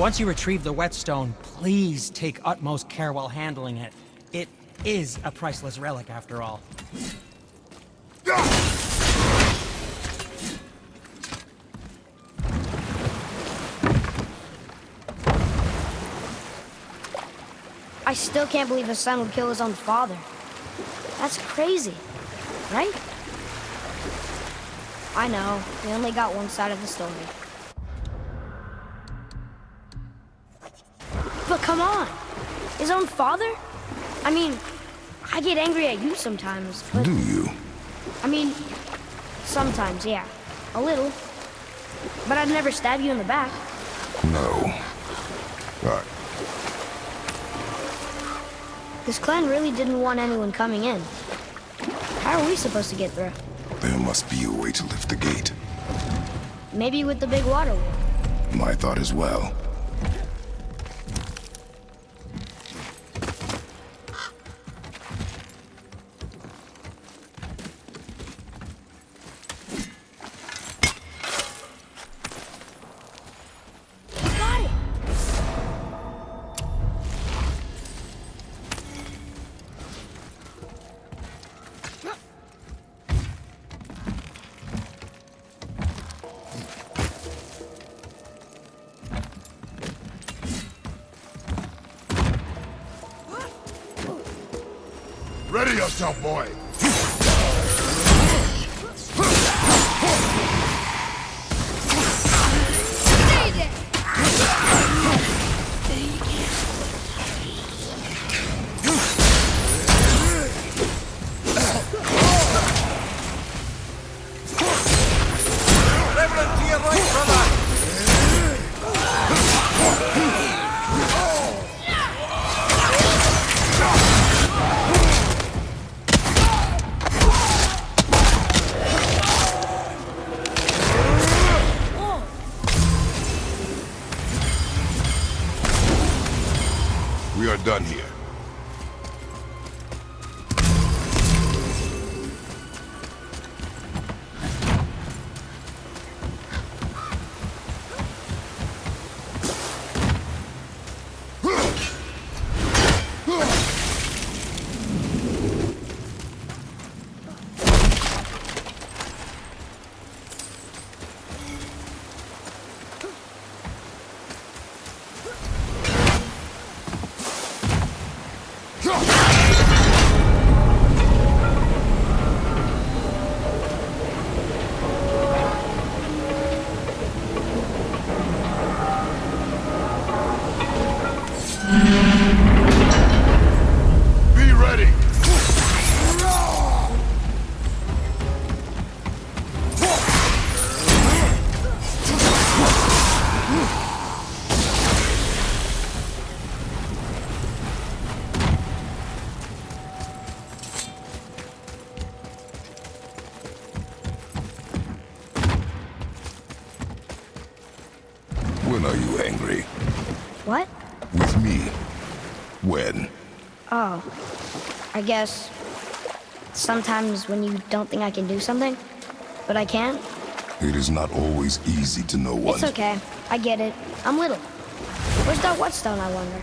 Once you retrieve the whetstone, please take utmost care while handling it. It is a priceless relic, after all. I still can't believe a son would kill his own father. That's crazy, right? I know, we only got one side of the story. But come on! His own father? I mean, I get angry at you sometimes, but... Do you? I mean, sometimes, yeah. A little. But I'd never stab you in the back. No. This clan really didn't want anyone coming in. How are we supposed to get through? There must be a way to lift the gate. Maybe with the big water wheel. My thought as well. Ready yourself, boy! Reverend, to your right, brother! We are done here. Be ready! When are you angry? What? With me. When? Oh, I guess sometimes when you don't think I can do something, but I can. It is not always easy to know what. It's okay. I get it. I'm little. Where's that whetstone, I wonder?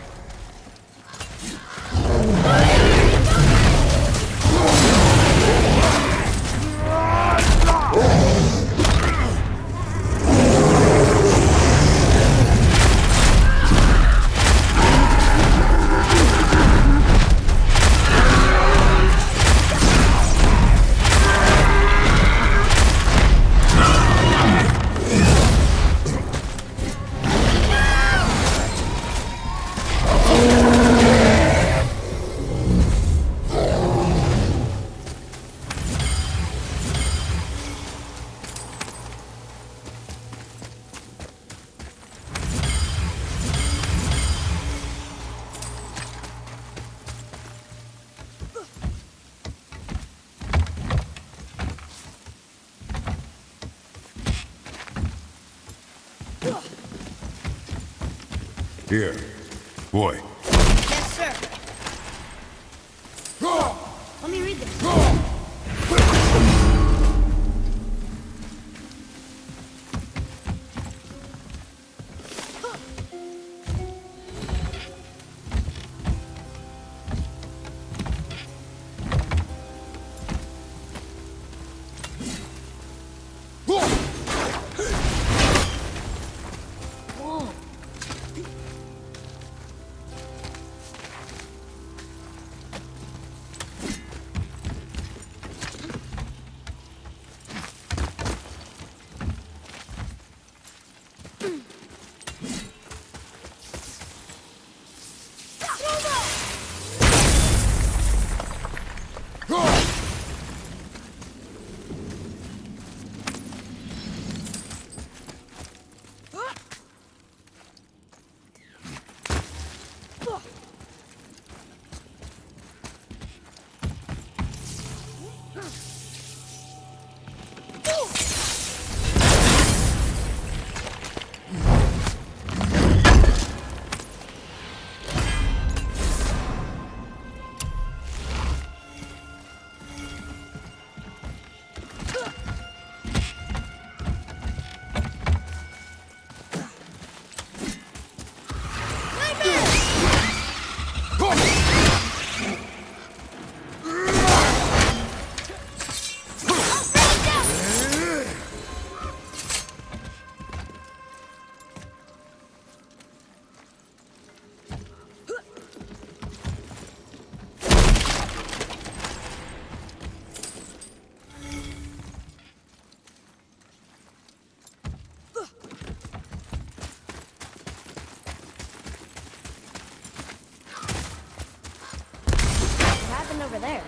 Here. Boy. Yes, sir. Let me read this. over there?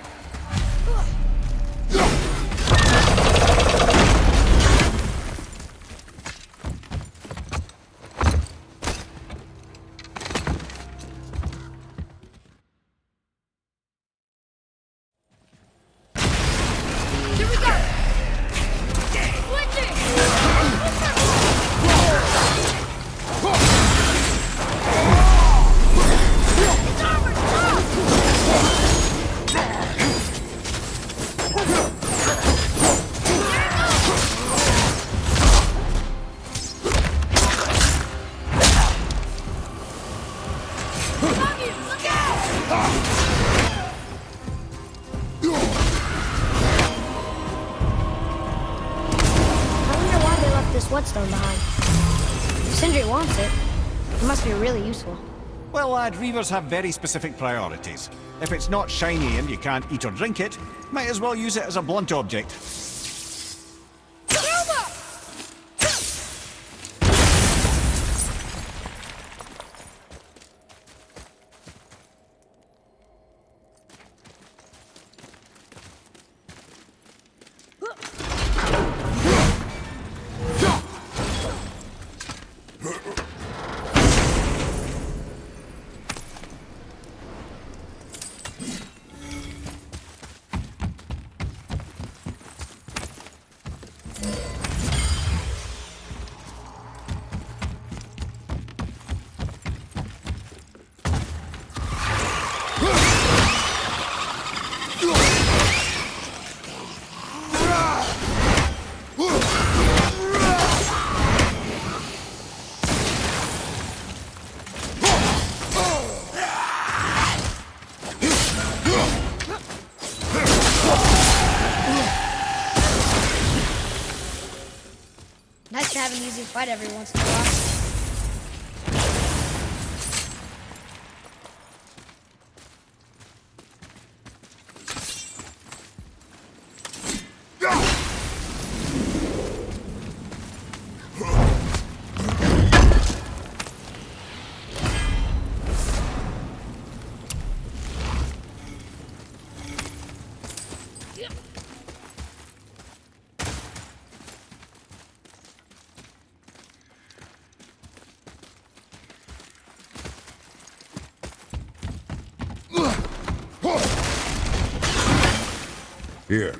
Here we go! Switching! It's armored! Look out! I wonder why they left this whetstone behind. If Sindri wants it, it must be really useful. Well, lad, reavers have very specific priorities. If it's not shiny and you can't eat or drink it, might as well use it as a blunt object. Nice to have an easy fight every once in a while. Here.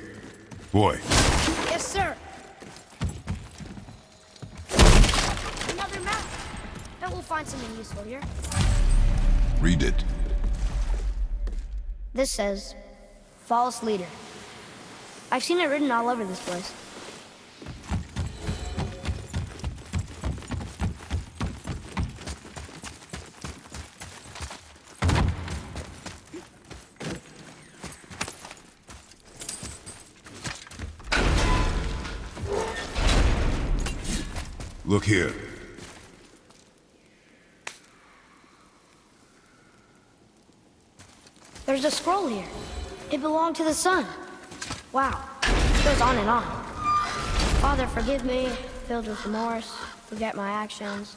Boy. Yes, sir. Another map. Bet we'll find something useful here. Read it. This says, false leader. I've seen it written all over this place. Look here. There's a scroll here. It belonged to the sun. Wow. It goes on and on. Father, forgive me, filled with remorse, forget my actions.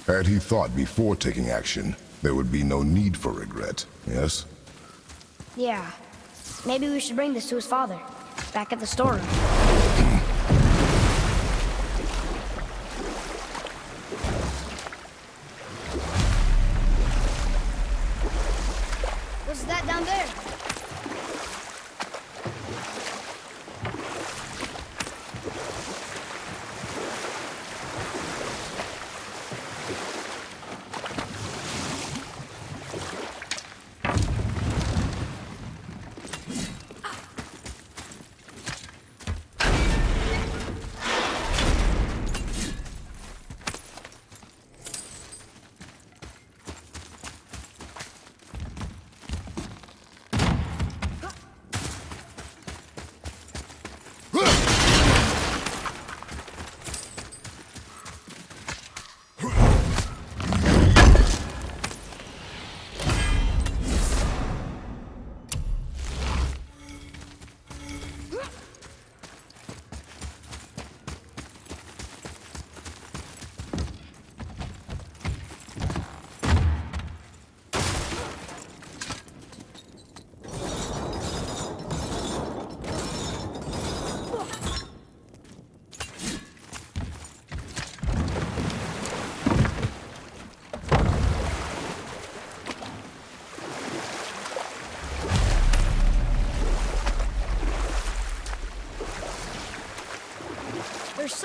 Had he thought before taking action, there would be no need for regret, yes? Yeah. Maybe we should bring this to his father, back at the storeroom. What's that down there?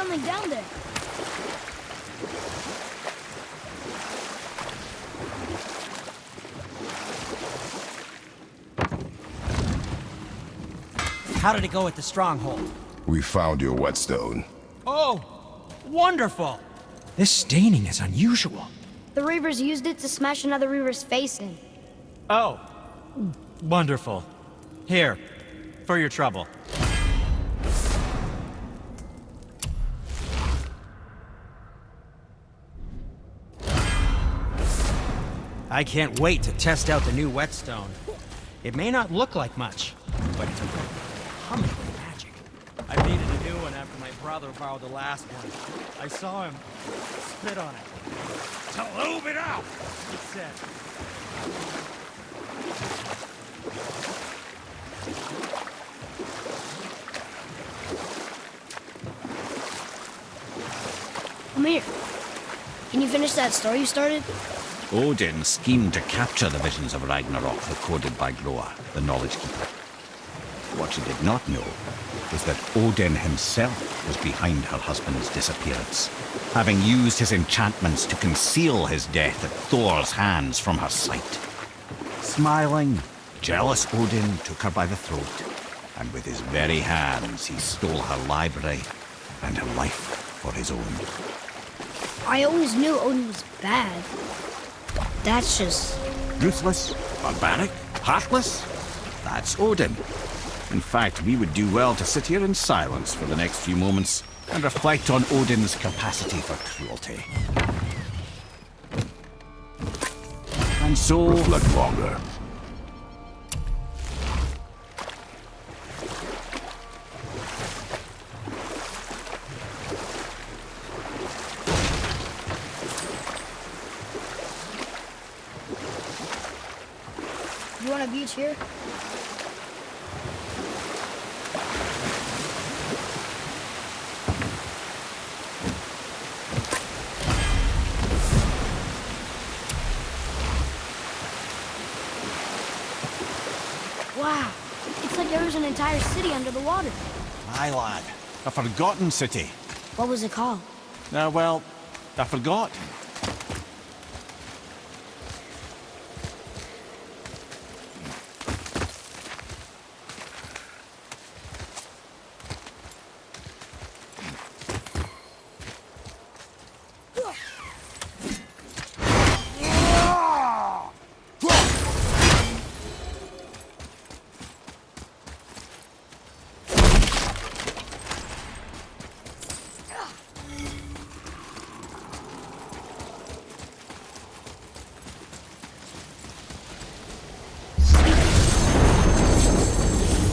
something down there. How did it go at the stronghold? We found your whetstone. Oh, wonderful! This staining is unusual. The Reavers used it to smash another Reaver's face in. Oh, wonderful. Here, for your trouble. I can't wait to test out the new whetstone. It may not look like much, but it's humming with magic. I needed a new one after my brother borrowed the last one. I saw him spit on it. To lube it out, he said. Amir, can you finish that story you started? Odin schemed to capture the visions of Ragnarok recorded by Groa, the Knowledge Keeper. What she did not know was that Odin himself was behind her husband's disappearance, having used his enchantments to conceal his death at Thor's hands from her sight. Smiling, jealous Odin took her by the throat, and with his very hands he stole her library and her life for his own. I always knew Odin was bad. That's just... Ruthless, barbaric, heartless? That's Odin. In fact, we would do well to sit here in silence for the next few moments and reflect on Odin's capacity for cruelty. And so... Reflect longer. You want a beach here? Wow, it's like there was an entire city under the water. Aye, lad. A forgotten city. What was it called? Well, I forgot.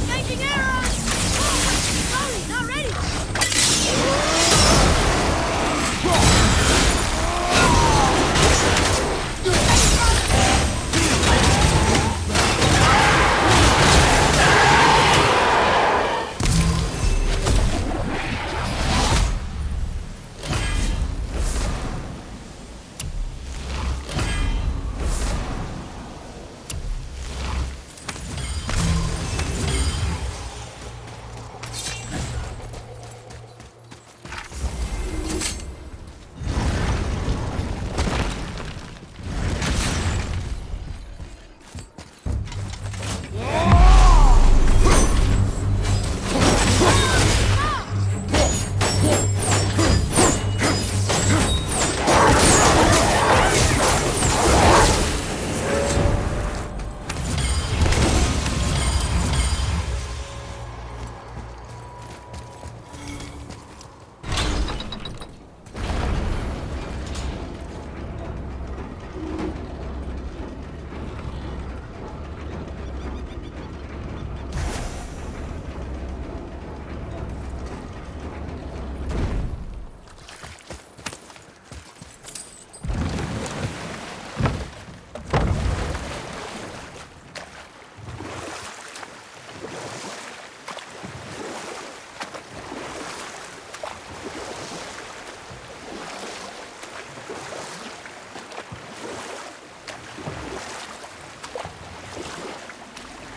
Changing arrows! Sorry, not ready!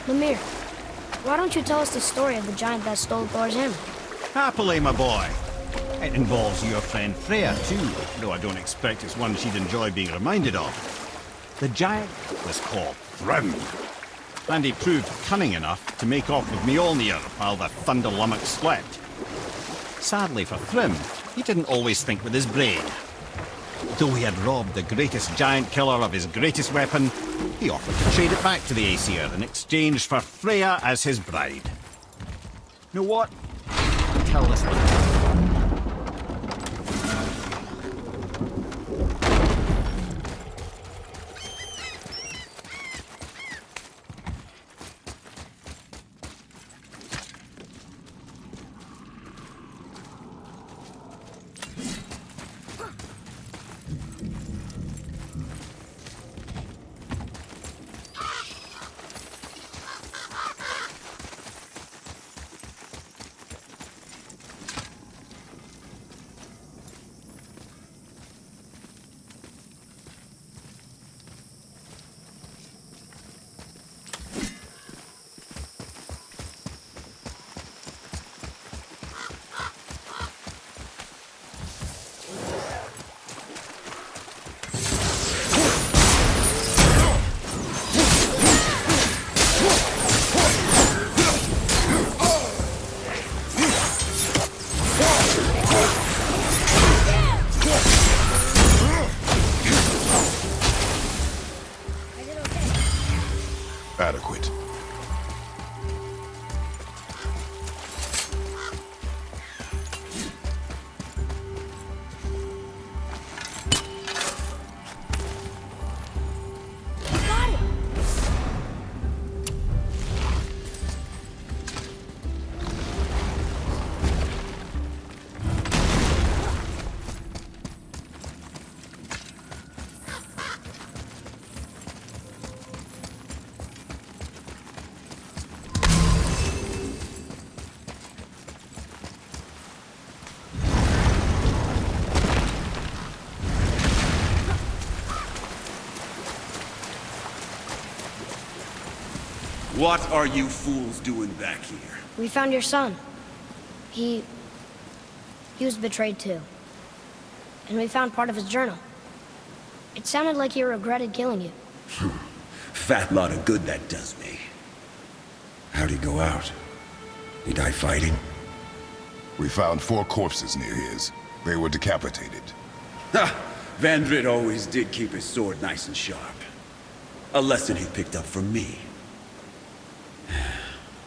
Lemire, why don't you tell us the story of the giant that stole Thor's hammer? Happily, my boy. It involves your friend Freya, too, though I don't expect it's one she'd enjoy being reminded of. The giant was called Thrym, and he proved cunning enough to make off with Mjolnir while the Thunder Lummox slept. Sadly for Thrym, he didn't always think with his brain. Though he had robbed the greatest giant killer of his greatest weapon, he offered to trade it back to the Aesir in exchange for Freya as his bride. You know what? Tell this one. Adequate. What are you fools doing back here? We found your son. He was betrayed too. And we found part of his journal. It sounded like he regretted killing you. Fat lot of good that does me. How'd he go out? He die fighting? We found 4 corpses near his. They were decapitated. Ha! Vandrit always did keep his sword nice and sharp. A lesson he picked up from me.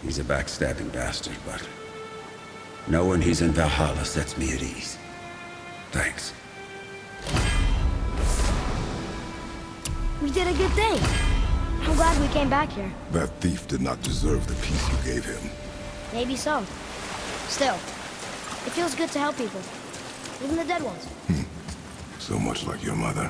He's a backstabbing bastard, but knowing he's in Valhalla sets me at ease. Thanks. We did a good thing. I'm glad we came back here. That thief did not deserve the peace you gave him. Maybe so. Still, it feels good to help people. Even the dead ones. So much like your mother.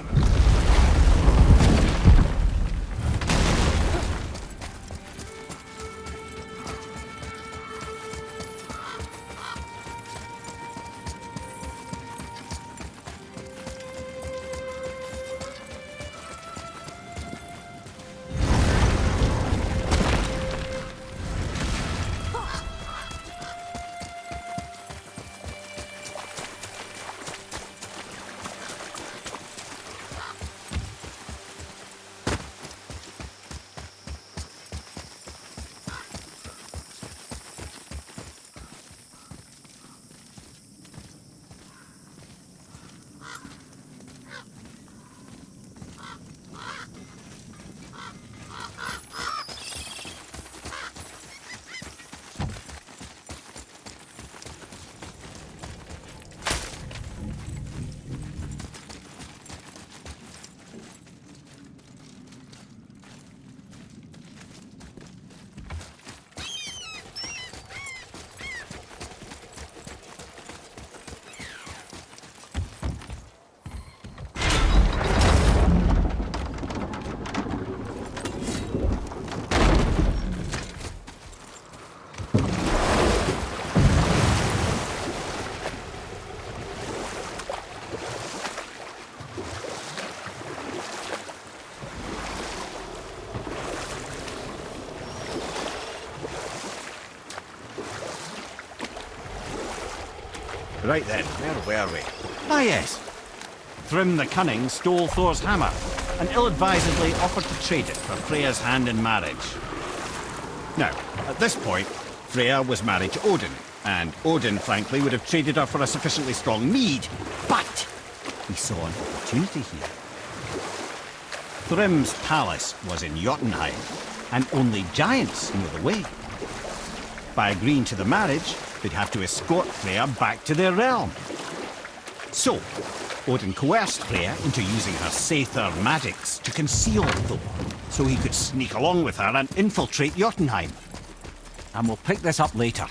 Right then, where were we? Ah yes. Thrym the Cunning stole Thor's hammer, and ill-advisedly offered to trade it for Freya's hand in marriage. Now, at this point, Freya was married to Odin, and Odin, frankly, would have traded her for a sufficiently strong mead, but he saw an opportunity here. Thrym's palace was in Jotunheim, and only giants knew the way. By agreeing to the marriage, they'd have to escort Freya back to their realm. So, Odin coerced Freya into using her Sather magics to conceal Thor, so he could sneak along with her and infiltrate Jotunheim. And we'll pick this up later.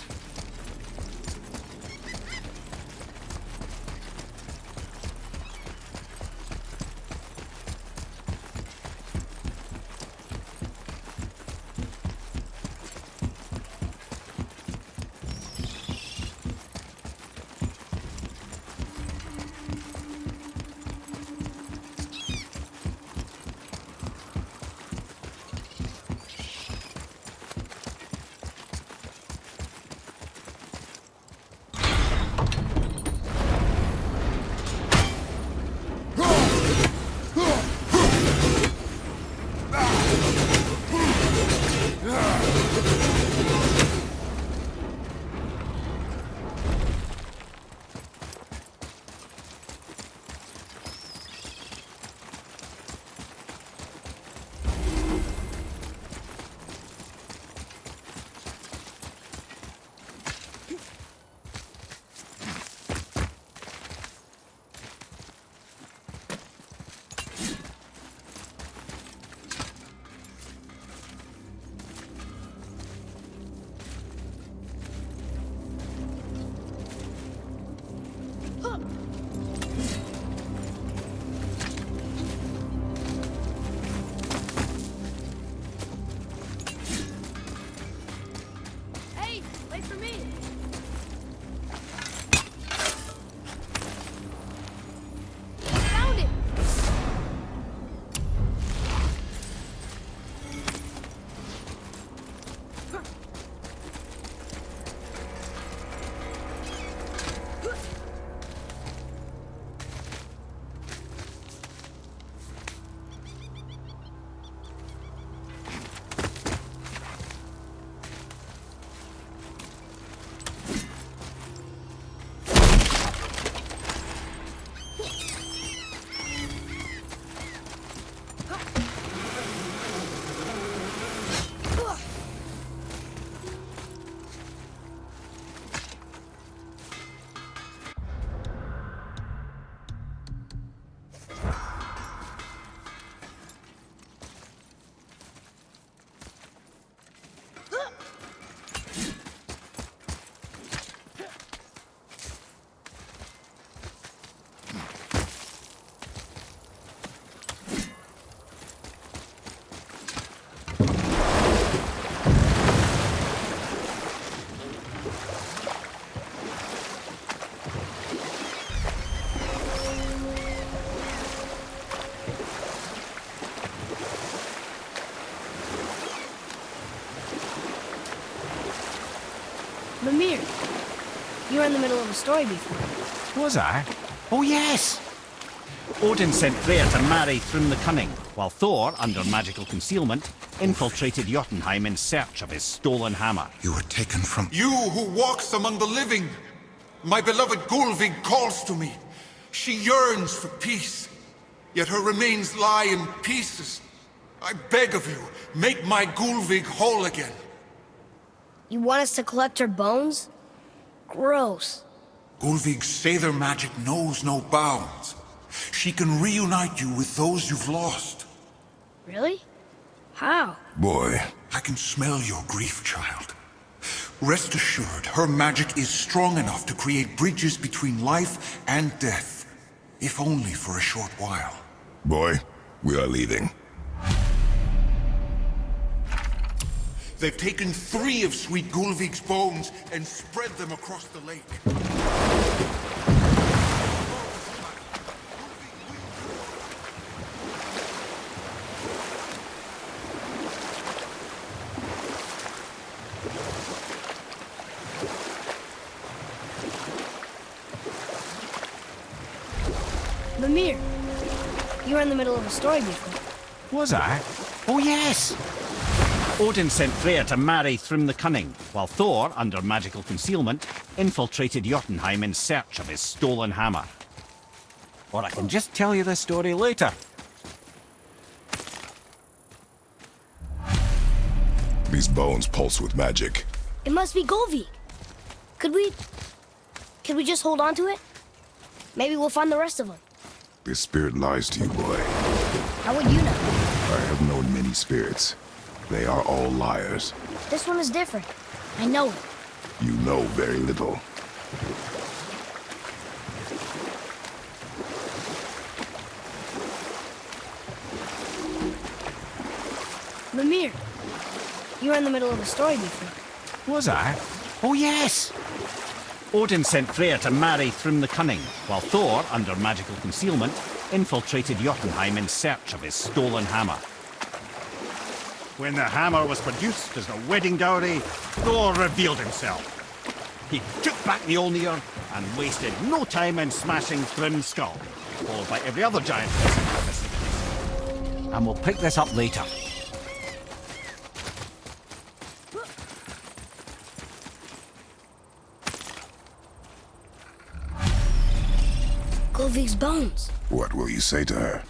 Hey, wait for me. Found it. Mimir, you were in the middle of a story before. Was I? Oh yes! Odin sent Freya to marry Thrym the Cunning, while Thor, under magical concealment, infiltrated Jotunheim in search of his stolen hammer. You were taken from... You who walks among the living! My beloved Gulvig calls to me. She yearns for peace, yet her remains lie in pieces. I beg of you, make my Gulvig whole again. You want us to collect her bones? Gross. Gulvig's Sather magic knows no bounds. She can reunite you with those you've lost. Really? How? Boy, I can smell your grief, child. Rest assured, her magic is strong enough to create bridges between life and death, if only for a short while. boy, we are leaving. They've taken 3 of Sweet Gulvig's bones and spread them across the lake. were in the middle of a story before. Was I? Oh, yes! Odin sent Freyr to marry Thrym the Cunning, while Thor, under magical concealment, infiltrated Jotunheim in search of his stolen hammer. Or I can just tell you the story later. These bones pulse with magic. It must be Golvik. Could we just hold on to it? Maybe we'll find the rest of them. This spirit lies to you, boy. How would you know? I have known many spirits. They are all liars. This one is different. I know it. You know very little. Mimir, you were in the middle of a story before. Was I? Oh, yes! Odin sent Freyr to marry Thrym the Cunning, while Thor, under magical concealment, infiltrated Jotunheim in search of his stolen hammer. When the hammer was produced as the wedding dowry, Thor revealed himself. He took back the Mjolnir and wasted no time in smashing Thrym's skull, followed by every other giant person. And we'll pick this up later. Golvik's bones. What will you say to her?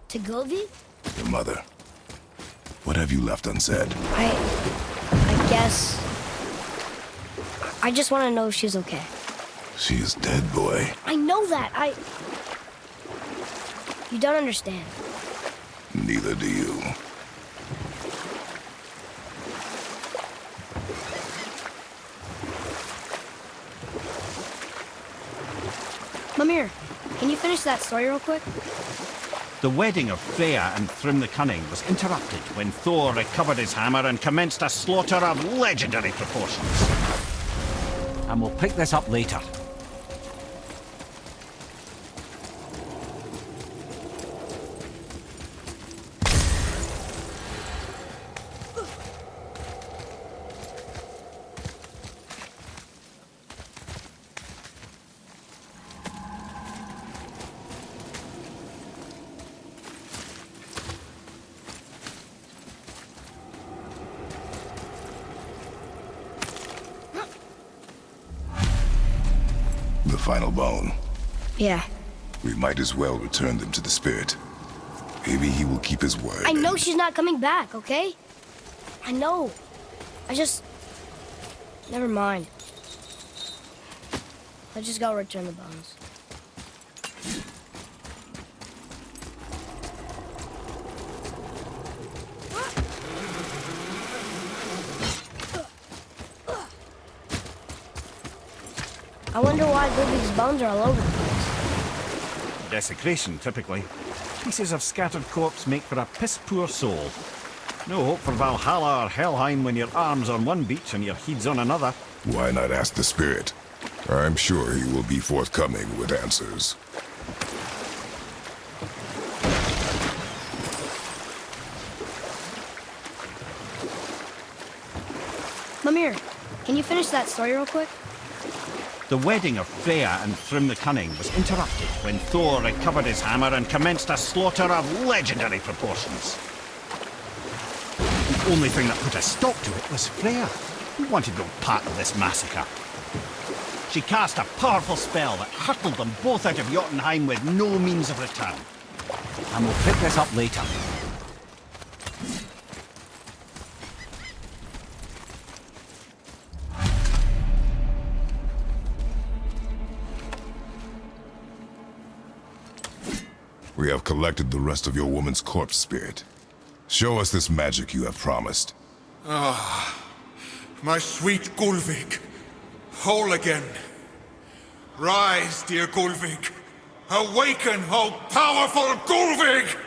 To Golvik? Your mother. What have you left unsaid? I guess... I just want to know if she's okay. She is dead, boy. I know that. You don't understand. Neither do you. Mimir, can you finish that story real quick? The wedding of Freya and Thrym the Cunning was interrupted when Thor recovered his hammer and commenced a slaughter of legendary proportions. And we'll pick this up later. The final bone. Yeah. We might as well return them to the spirit. Maybe he will keep his word. I know she's not coming back, okay? I know. Never mind. Let's just go return the bones. I wonder why Golvik's bones are all over the place. Desecration, typically. Pieces of scattered corpse make for a piss-poor soul. No hope for Valhalla or Helheim when your arm's on one beach and your head's on another. Why not ask the spirit? I'm sure he will be forthcoming with answers. Mimir, can you finish that story real quick? The wedding of Freya and Thrym the Cunning was interrupted when Thor recovered his hammer and commenced a slaughter of legendary proportions. The only thing that put a stop to it was Freya, who wanted no part of this massacre. She cast a powerful spell that hurtled them both out of Jotunheim with no means of return. And we'll pick this up later. We have collected the rest of your woman's corpse, spirit. Show us this magic you have promised. My sweet Gulvik, whole again. Rise, dear Gulvik. Awaken, O powerful Gulvik!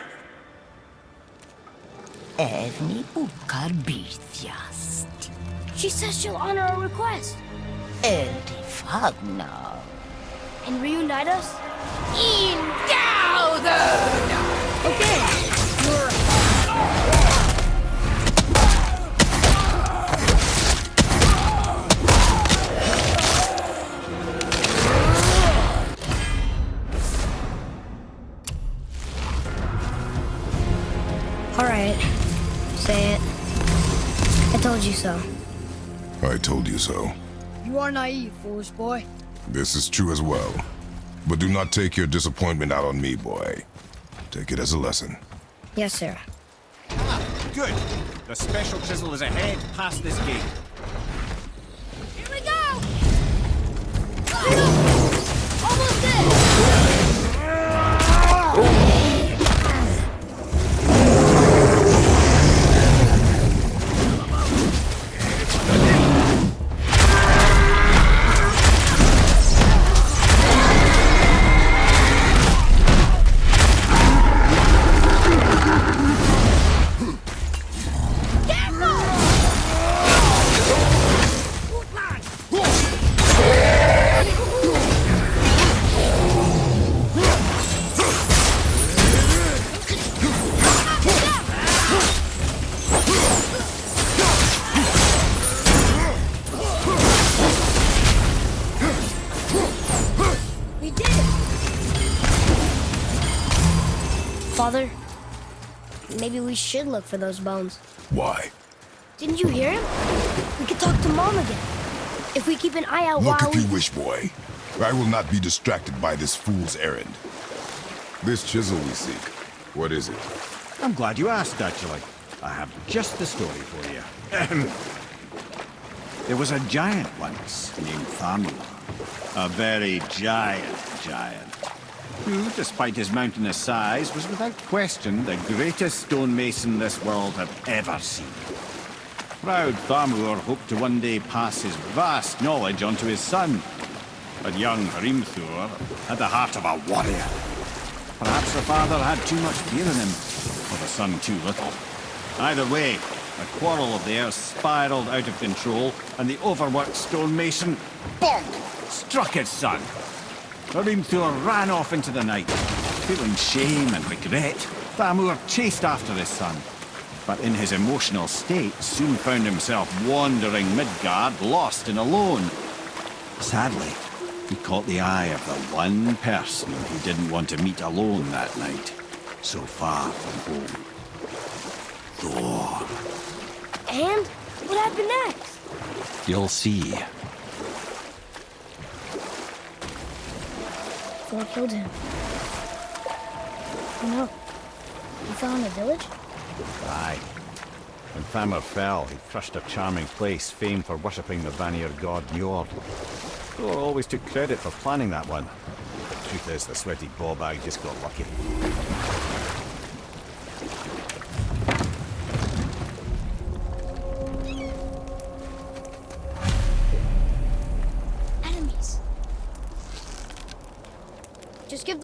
Evni ukar bitjast. She says she'll honor our request. Eldi fagnar. And reunite us? In döden! Okay. All right. Say it. I told you so. I told you so. You are naive, foolish boy. This is true as well. But do not take your disappointment out on me, boy. Take it as a lesson. Yes, sir. Good. The special chisel is ahead, past this gate. Here we go! Almost there! Father, maybe we should look for those bones. Why? Didn't you hear him? We could talk to Mom again. If we keep an eye out Look while if you wish, boy. I will not be distracted by this fool's errand. This chisel we seek, what is it? I'm glad you asked, actually. I have just the story for you. There was a giant once named Thamur. A very giant, who, despite his mountainous size, was without question the greatest stonemason this world had ever seen. Proud Thamur hoped to one day pass his vast knowledge on to his son. But young Hrimthur had the heart of a warrior. Perhaps the father had too much fear in him, or the son too little. Either way, a quarrel of theirs spiraled out of control, and the overworked stonemason, bonk, struck his son. Hrimthur ran off into the night. Feeling shame and regret, Thamur chased after his son. But in his emotional state, soon found himself wandering Midgard, lost and alone. Sadly, he caught the eye of the one person he didn't want to meet alone that night, so far from home. Thor. And what happened next? You'll see. Thor killed him. Oh no. He fell in the village? Aye. When Thamur fell, he crushed a charming place famed for worshipping the Vanir god Njord. Thor always took credit for planning that one. The truth is, the sweaty ballbag just got lucky. Enemies. Just give